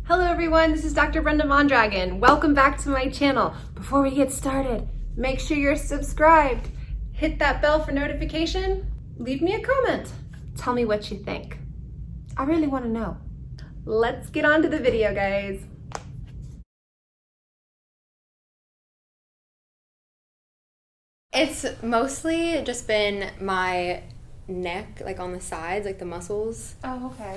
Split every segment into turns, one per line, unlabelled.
Hello everyone, this is Dr. Brenda Mondragon. Welcome back to my channel. Before we get started, make sure you're subscribed. Hit that bell for notification. Leave me a comment. Tell me what you think. I really want to know. Let's get on to the video, guys.
It's mostly just been my neck, like on the sides, like the muscles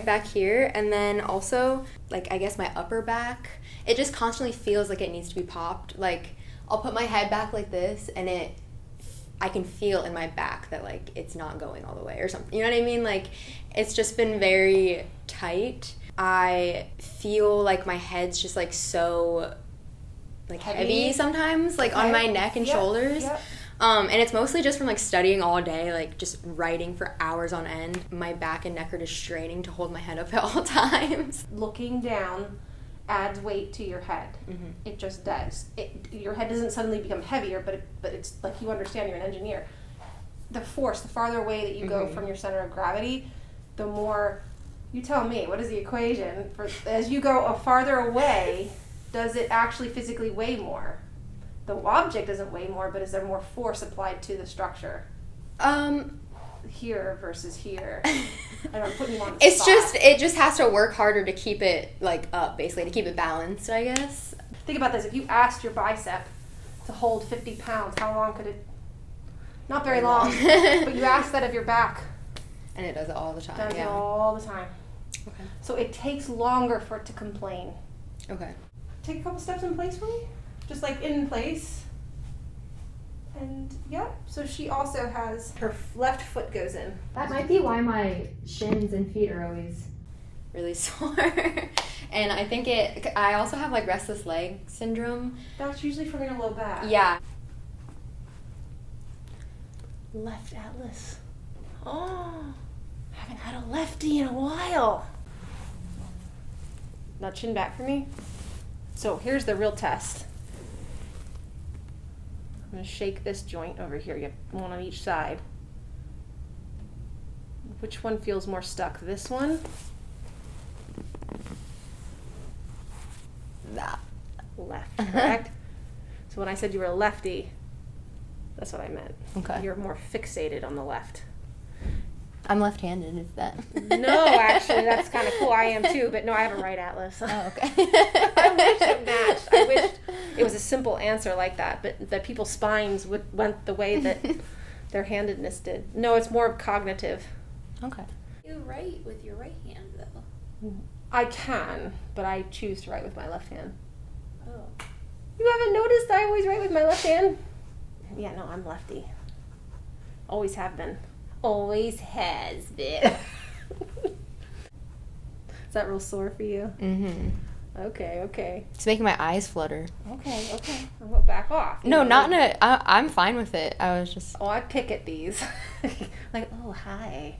back here, and then also like I guess my upper back. It just constantly feels like it needs to be popped. Like I'll put my head back like this and I can feel in my back that like it's not going all the way or something. You know what I mean? Like it's just been very tight. I feel like my head's just like so like heavy sometimes, like on my neck and shoulders. And it's mostly just from like studying all day, like just writing for hours on end. My back and neck are just straining to hold my head up at all times.
Looking down adds weight to your head. Mm-hmm. It just does. Your head doesn't suddenly become heavier, but it's like you understand, you're an engineer. The force, the farther away that you go from your center of gravity, the more, you tell me, what is the equation? As you go farther away, does it actually physically weigh more? The object doesn't weigh more, but is there more force applied to the structure? Here versus here. I'm putting you on the spot.
It just has to work harder to keep it like up, basically, to keep it balanced, I guess.
Think about this. If you asked your bicep to hold 50 pounds, how long could it? Not very long. But you ask that of your back.
And it does it all the time.
Does it all the time.
Okay.
So it takes longer for it to complain.
Okay.
Take a couple steps in place for me. Just like in place. And yep, so she also has her left foot goes in.
That might be why my shins and feet are always really sore. And I think I also have like restless leg syndrome.
That's usually from your low back.
Yeah.
Left atlas. Oh, haven't had a lefty in a while. Now chin back for me. So here's the real test. I'm going to shake this joint over here. You have one on each side. Which one feels more stuck? This one? That. Left, correct? So when I said you were a lefty, that's what I meant.
Okay.
You're more fixated on the left.
I'm left-handed, is that?
No, actually, that's kind of cool. I am too, but no, I have a right atlas.
Oh, okay.
I wish it matched. I wish it was a simple answer like that, but that people's spines went the way that their handedness did. No, it's more cognitive.
Okay.
You write with your right hand, though.
I can, but I choose to write with my left hand.
Oh.
You haven't noticed I always write with my left hand? Yeah, no, I'm lefty. Always have been. Always has been. Is that real sore for you?
Mm-hmm.
Okay.
It's making my eyes flutter.
Okay. I'm gonna back off.
No, not in a... I'm fine with it. I was just...
Oh, I pick at these. Like, oh, hi.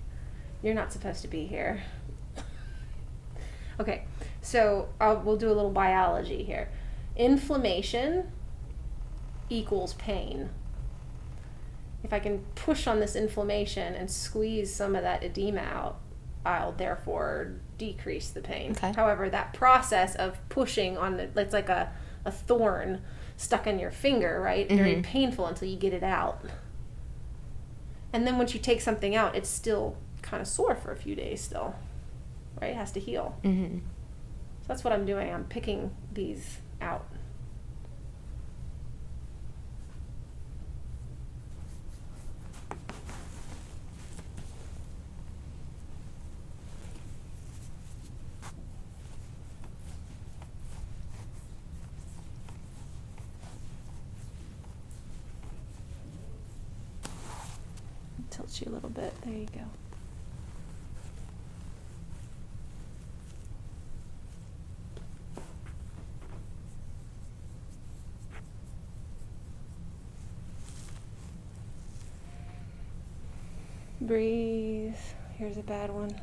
You're not supposed to be here. Okay, so we'll do a little biology here. Inflammation equals pain. If I can push on this inflammation and squeeze some of that edema out, I'll therefore decrease the pain.
Okay.
However, that process of pushing on it's like a thorn stuck in your finger, right? Mm-hmm. Very painful until you get it out. And then once you take something out, it's still kind of sore for a few days still, right? It has to heal.
Mm-hmm.
So that's what I'm doing. I'm picking these out. Tilt you a little bit. There you go. Breathe. Here's a bad one.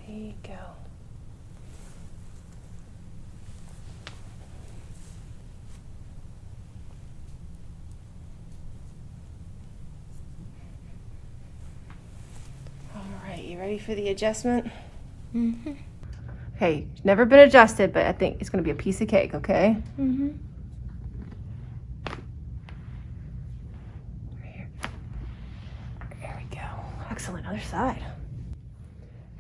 There you go. You ready for the adjustment?
Mm-hmm.
Okay, never been adjusted, but I think it's gonna be a piece of cake, okay?
Mm-hmm.
There we go. Excellent, other side.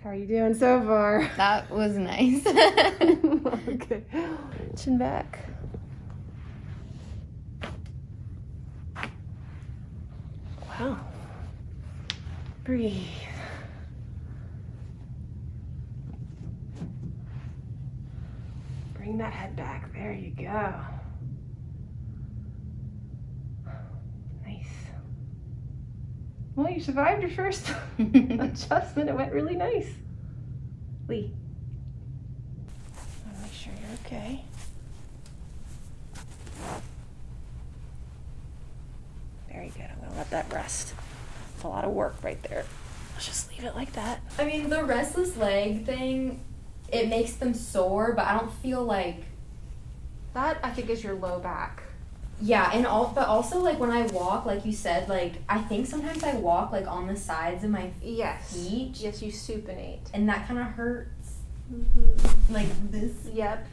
How are you doing so far?
That was nice.
Okay. Chin back. Wow. Breathe. Bring that head back. There you go. Nice. Well, you survived your first adjustment. It went really nice. Lee. Make sure you're okay. Very good. I'm gonna let that rest. It's a lot of work right there. Let's just leave it like that.
I mean, the restless leg thing, it makes them sore, but I don't feel like...
That, I think, is your low back.
Yeah, but also, like, when I walk, like you said, like, I think sometimes I walk, like, on the sides of my feet.
Yes, you supinate.
And that kind of hurts.
Mm-hmm.
Like this.
Yep.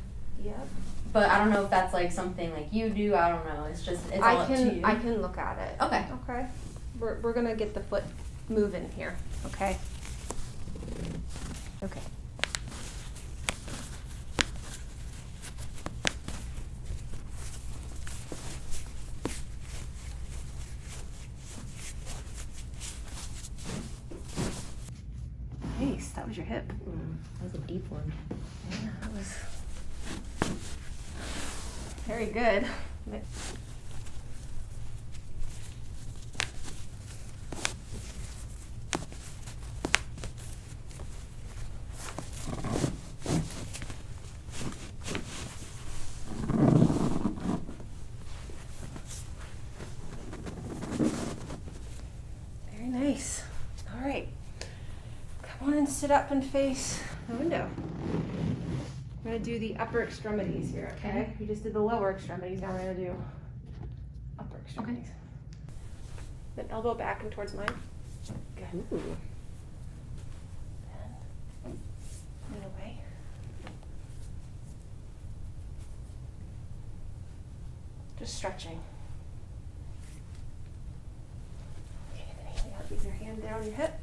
But I don't know if that's, like, something, like, you do. I don't know. It's all up to you.
I can look at it.
Okay.
Okay. We're going to get the foot moving here, okay? Okay. Nice, that was your hip.
That was a deep one.
Yeah, that was very good. Very nice. All right. Come on and sit up and face the window. I'm going to do the upper extremities here, okay? You just did the lower extremities, now we're going to do upper extremities. Then elbow back and towards mine. Good.
Ooh.
And lean away. Just stretching. Okay, then you keep your hand down your hip.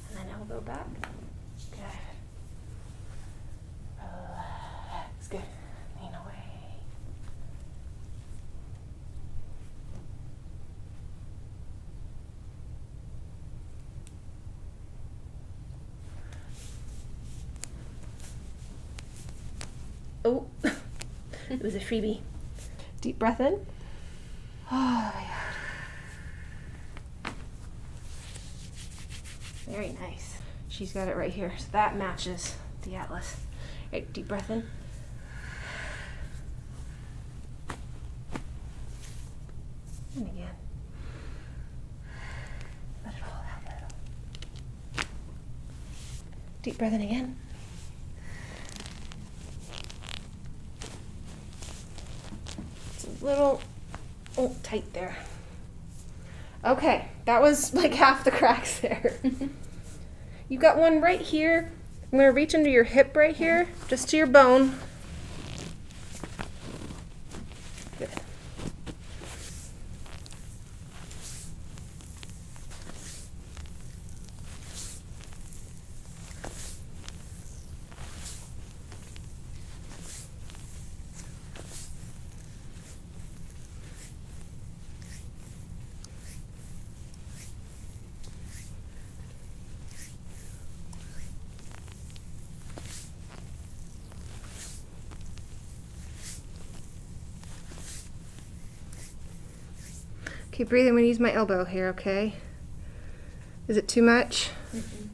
And then elbow back. Good. Relax. Good. Lean away. Oh, it was a freebie. Deep breath in. Oh my God. Very nice. She's got it right here. So that matches the atlas. Right, deep breath in. And again. Let it all out, let it all. Deep breath in again. It's a little tight there. Okay, that was like half the cracks there. You got one right here. I'm going to reach into your hip right here, just to your bone. Good. Okay, breathe. I'm going to use my elbow here, okay? Is it too much?
Mm-mm.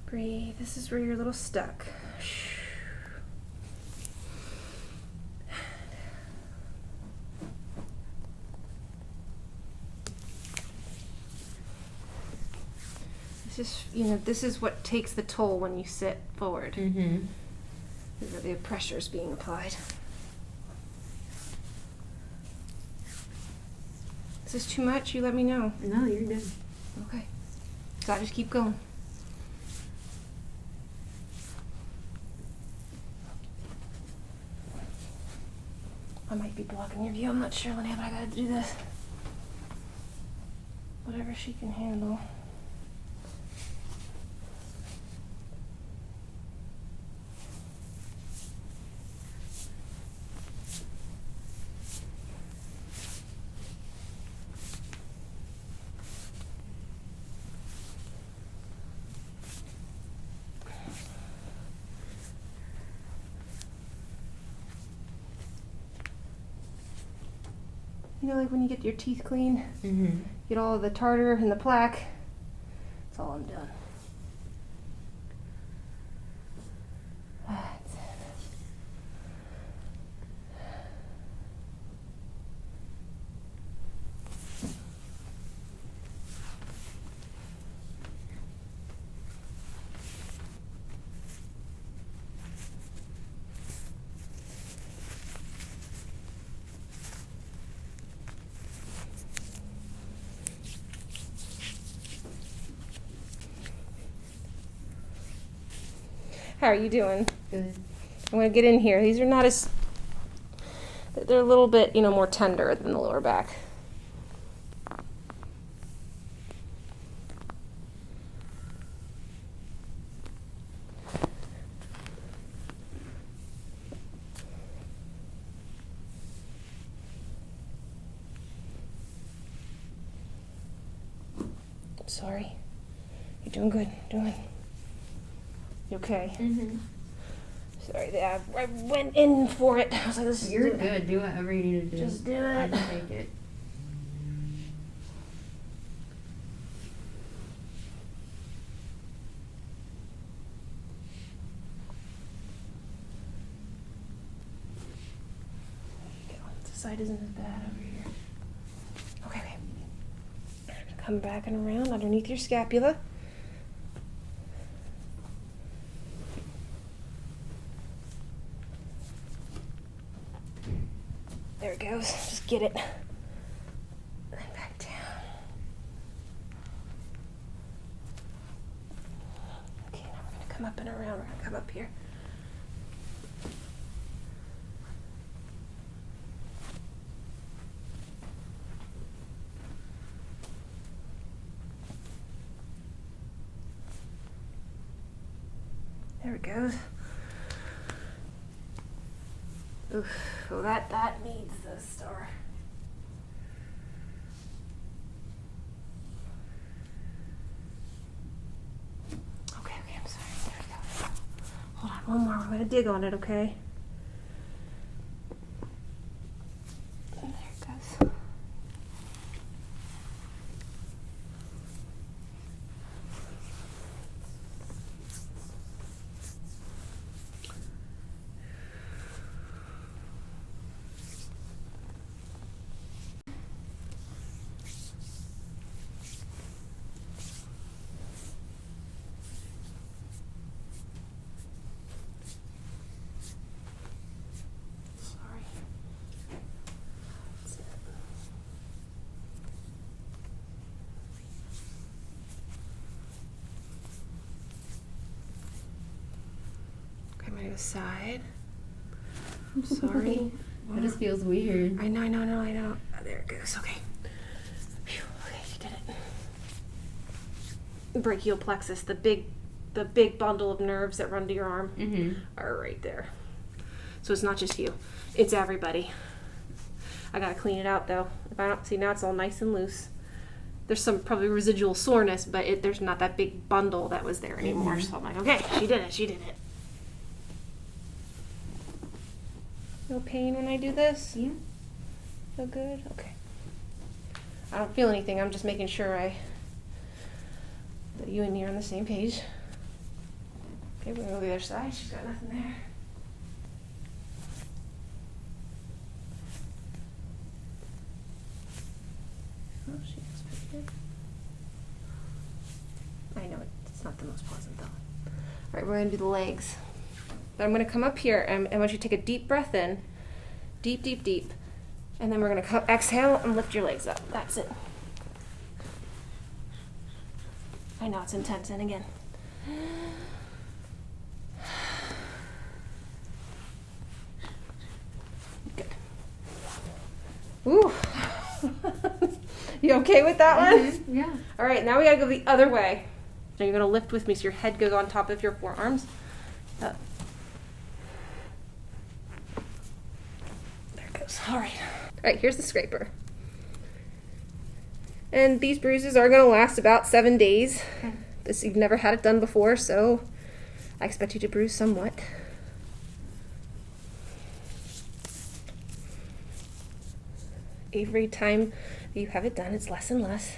Breathe. This is where you're a little stuck. this is what takes the toll when you sit forward.
Mm-hmm.
The pressure's being applied. Is this too much? You let me know.
No, you're good.
Okay. So I just keep going. I might be blocking your view. I'm not sure, Linnea, but I gotta do this. Whatever she can handle. Like when you get your teeth clean, get all of the tartar and the plaque. That's all I'm doing. That's it. How are you doing?
Good.
I'm going to get in here. These are not as... They're a little bit, more tender than the lower back. I'm sorry. You're doing good. Doing. You okay?
Mm-hmm.
Sorry, I went in for it. I was like, this
You're good. Do whatever you need to do.
Just do it.
I can take it.
There you go. This side isn't as bad over here. Okay. Come back and around underneath your scapula. There it goes. Just get it. And then back down. Okay, now we're going to come up and around. We're going to come up here. There it goes. Oof, well that needs the star. Okay, I'm sorry. There we go. Hold on, one more. We're gonna dig on it, okay? There it goes. I'm gonna go side. I'm sorry.
It just feels weird.
I know. Oh, there it goes. Okay. Phew, okay, you did it. Brachial plexus, the big bundle of nerves that run to your arm, are right there. So it's not just you; it's everybody. I gotta clean it out though. If I don't see now, it's all nice and loose. There's some probably residual soreness, but there's not that big bundle that was there anymore. So I'm like, okay, she did it. No pain when I do this?
Yeah.
Feel good? Okay. I don't feel anything. I'm just making sure that you and me are on the same page. Okay, we're gonna go to the other side. She's got nothing there. Oh, she looks pretty good. I know it's not the most pleasant, though. All right, we're going to do the legs. But I'm going to come up here, and I want you to take a deep breath in. Deep, deep, deep. And then we're going to exhale and lift your legs up. That's it. I know, it's intense. And again. Good. Ooh. You okay with that one?
Yeah.
All right, now we gotta go the other way. Now you're gonna lift with me so your head goes on top of your forearms. Up. There it goes. All right. All right, here's the scraper. And these bruises are gonna last about 7 days. Okay. You've never had it done before, so I expect you to bruise somewhat. Every time you have it done, it's less and less.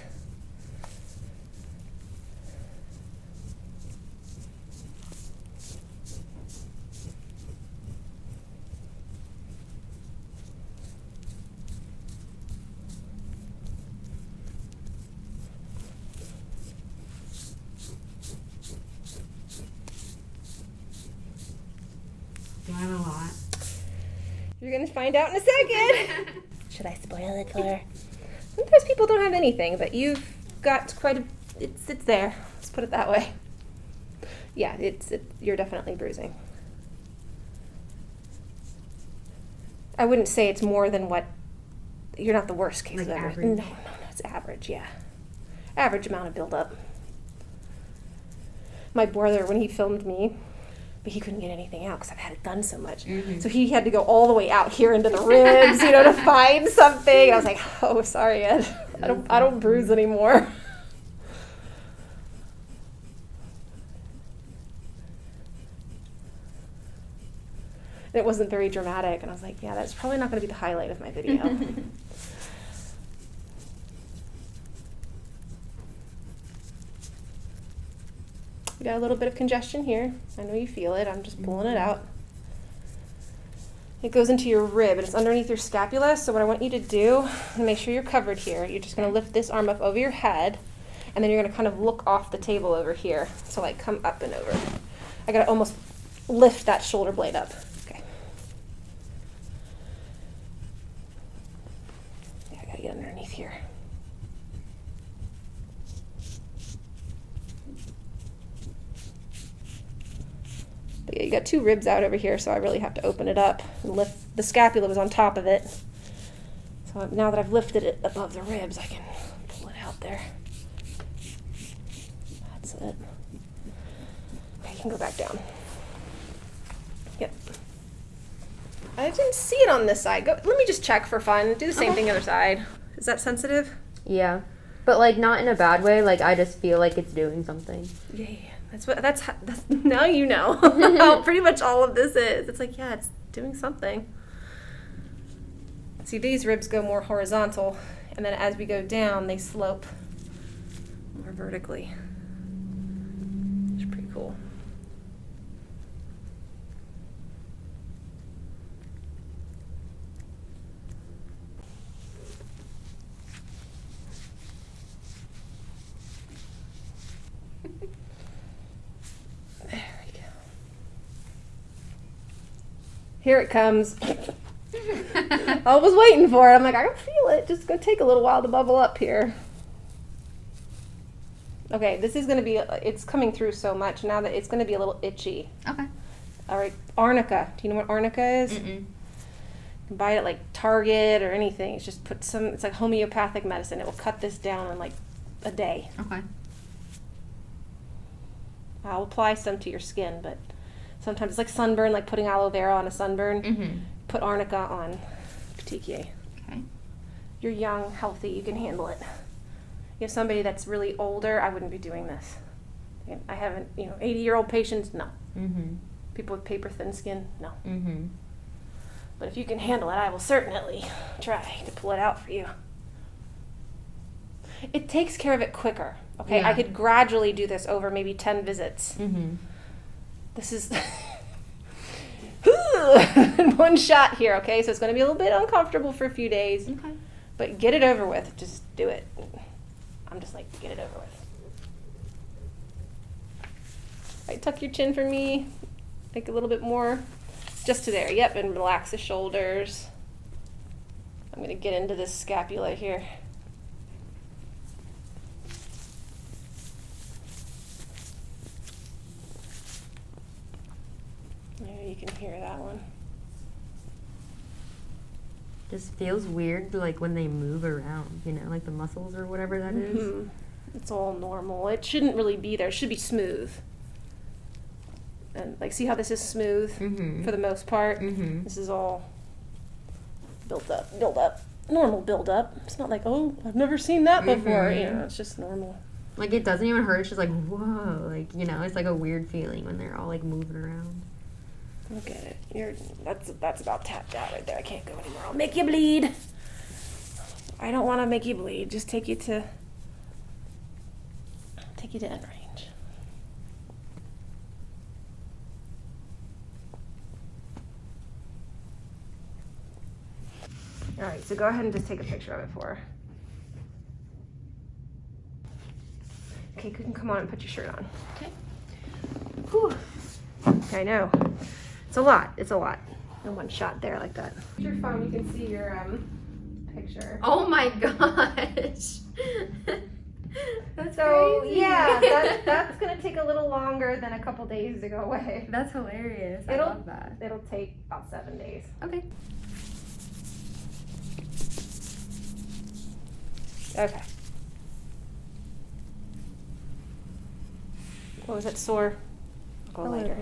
Do I have a lot?
You're gonna find out in a second. Should I spoil it for her? Sometimes people don't have anything, but you've got quite a... It's there. Let's put it that way. Yeah, you're definitely bruising. I wouldn't say it's more than what... You're not the worst case
Like
ever.
average?
No, it's average, yeah. Average amount of buildup. My brother, when he filmed me, but he couldn't get anything out because I've had it done so much.
Mm-hmm.
So he had to go all the way out here into the ribs, to find something. And I was like, oh, sorry, Ed. I don't bruise anymore. It wasn't very dramatic, and I was like, yeah, that's probably not going to be the highlight of my video. You got a little bit of congestion here. I know you feel it. I'm just pulling it out. It goes into your rib, and it's underneath your scapula, so what I want you to do is make sure you're covered here. You're just going to lift this arm up over your head, and then you're going to kind of look off the table over here. So, like, come up and over. I got to almost lift that shoulder blade up. Okay. Yeah, I got to get underneath here. But yeah, you got 2 ribs out over here, so I really have to open it up and lift. The scapula was on top of it. So now that I've lifted it above the ribs, I can pull it out there. That's it. Okay, you can go back down. Yep. I didn't see it on this side. Let me just check for fun. Do the same thing the other side. Is that sensitive?
Yeah. But, like, not in a bad way. Like, I just feel like it's doing something.
Yeah. That's now you know how pretty much all of this is. It's like, yeah, it's doing something. See, these ribs go more horizontal, and then as we go down, they slope more vertically. It's pretty cool. Here it comes. I was waiting for it. I'm like, I can feel it. Just gonna take a little while to bubble up here. Okay, this is gonna be, it's coming through so much now that it's gonna be a little itchy.
Okay.
All right, arnica. Do you know what arnica is?
Mm-mm.
You can buy it at like Target or anything. It's just it's like homeopathic medicine. It will cut this down in like a day.
Okay.
I'll apply some to your skin, but sometimes it's like sunburn, like putting aloe vera on a sunburn.
Mm-hmm.
Put arnica on petechiae.
Okay.
You're young, healthy, you can handle it. You have somebody that's really older, I wouldn't be doing this. I haven't, 80-year-old patients, no.
Mm-hmm.
People with paper thin skin, no.
Mm-hmm.
But if you can handle it, I will certainly try to pull it out for you. It takes care of it quicker, okay?
Yeah.
I could gradually do this over maybe 10 visits.
Mm-hmm.
This is one shot here, okay? So it's going to be a little bit uncomfortable for a few days.
Okay.
But get it over with. Just do it. I'm just like, get it over with. Right, tuck your chin for me. Like a little bit more. Just to there. Yep, and relax the shoulders. I'm going to get into this scapula here. Yeah, you can hear that one.
Just feels weird, like when they move around, you know, like the muscles or whatever that is.
It's all normal. It shouldn't really be there. It should be smooth. And like, see how this is smooth for the most part? This is all built up, normal build up. It's not like, oh, I've never seen that before. You know, it's just normal.
Like, it doesn't even hurt. It's just like, whoa, like, you know, it's like a weird feeling when they're all like moving around.
Look at it. That's about tapped out right there. I can't go anymore. I'll make you bleed. I don't want to make you bleed. Just take you to end range. All right, so go ahead and just take a picture of it for her. Okay, you can come on and put your shirt on.
Okay.
Whew. Okay, I know. It's a lot. It's a lot. In one shot there like that. With your phone, you can see your picture.
Oh my gosh. That's
so
crazy.
Yeah, that's gonna take a little longer than a couple days to go away.
That's hilarious. I love that.
It'll take about 7 days.
Okay.
Okay. What was it, sore? I'll go later.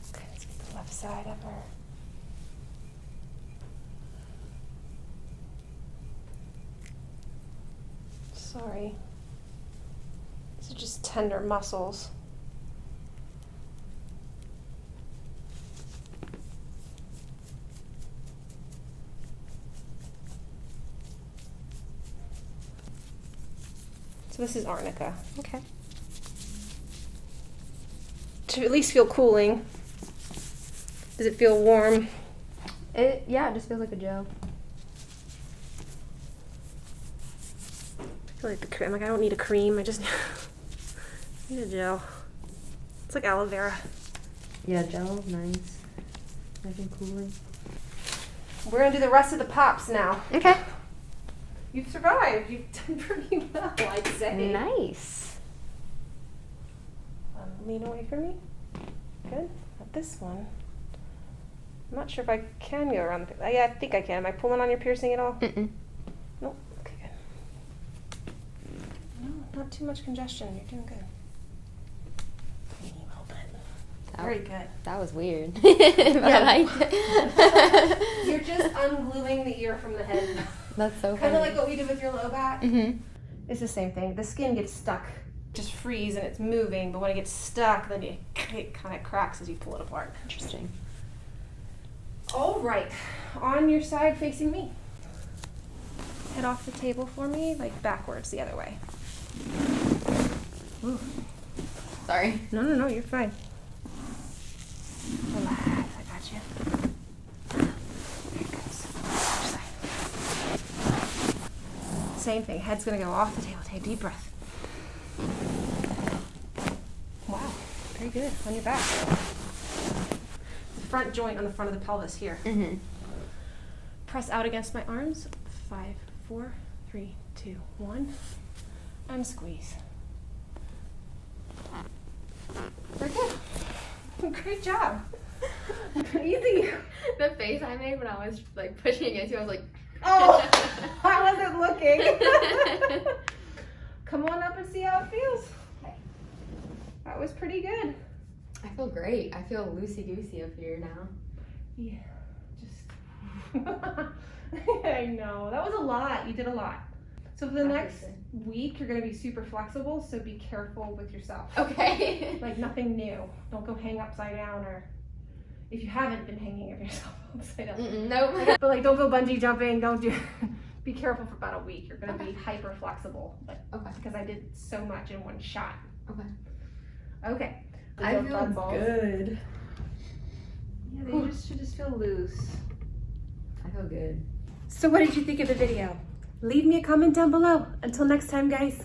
Okay, let's get the left side of her. Sorry. These are just tender muscles. So this is arnica.
Okay.
To at least feel cooling. Does it feel warm?
Yeah, it just feels like a gel.
I feel like the cream. Like, I don't need a cream. I just need a gel. It's like aloe vera.
Yeah, gel, nice. Nice and cooling.
We're gonna do the rest of the pops now.
Okay.
You've survived. You've done pretty well, I'd say.
Nice.
Lean away from me. Good. Not this one. I'm not sure if I can go around the. Yeah, I think I can. Am I pulling on your piercing at all? Nope. Okay, good. No, not too much congestion. You're doing good. Maybe a little bit. Very good.
That was weird.
Yeah.
I liked it.
You're just ungluing the ear from the head.
That's so funny.
Kind of like what we did with your low back.
Mm-hmm.
It's the same thing. The skin gets stuck, just freeze, and it's moving. But when it gets stuck, then it kind of cracks as you pull it apart.
Interesting.
All right, on your side facing me. Head off the table for me, like backwards the other way. Ooh.
Sorry.
No, you're fine. Relax, I got you. There it goes. Other side. Same thing, head's gonna go off the table. Take a deep breath. Wow, very good. On your back. The front joint on the front of the pelvis here.
Mm-hmm.
Press out against my arms. 5, 4, 3, 2, 1. And squeeze. Very good. Great job. Easy.
The face I made when I was like pushing against you, I was like,
Oh, I wasn't looking. Come on up and see how it feels. That was pretty good.
I feel great. I feel loosey-goosey up here now.
Yeah, just. I know. That was a lot. You did a lot. So for the next week, you're going to be super flexible, so be careful with yourself.
Okay.
Like nothing new. Don't go hang upside down, or if you haven't been hanging yourself upside down.
Nope.
But like, don't go bungee jumping. Don't do. Be careful for about a week. You're going to be hyper flexible. But because I did so much in one shot.
Okay.
Okay.
I feel good.
Yeah, they should just feel loose.
I feel good.
So what did you think of the video? Leave me a comment down below. Until next time, guys.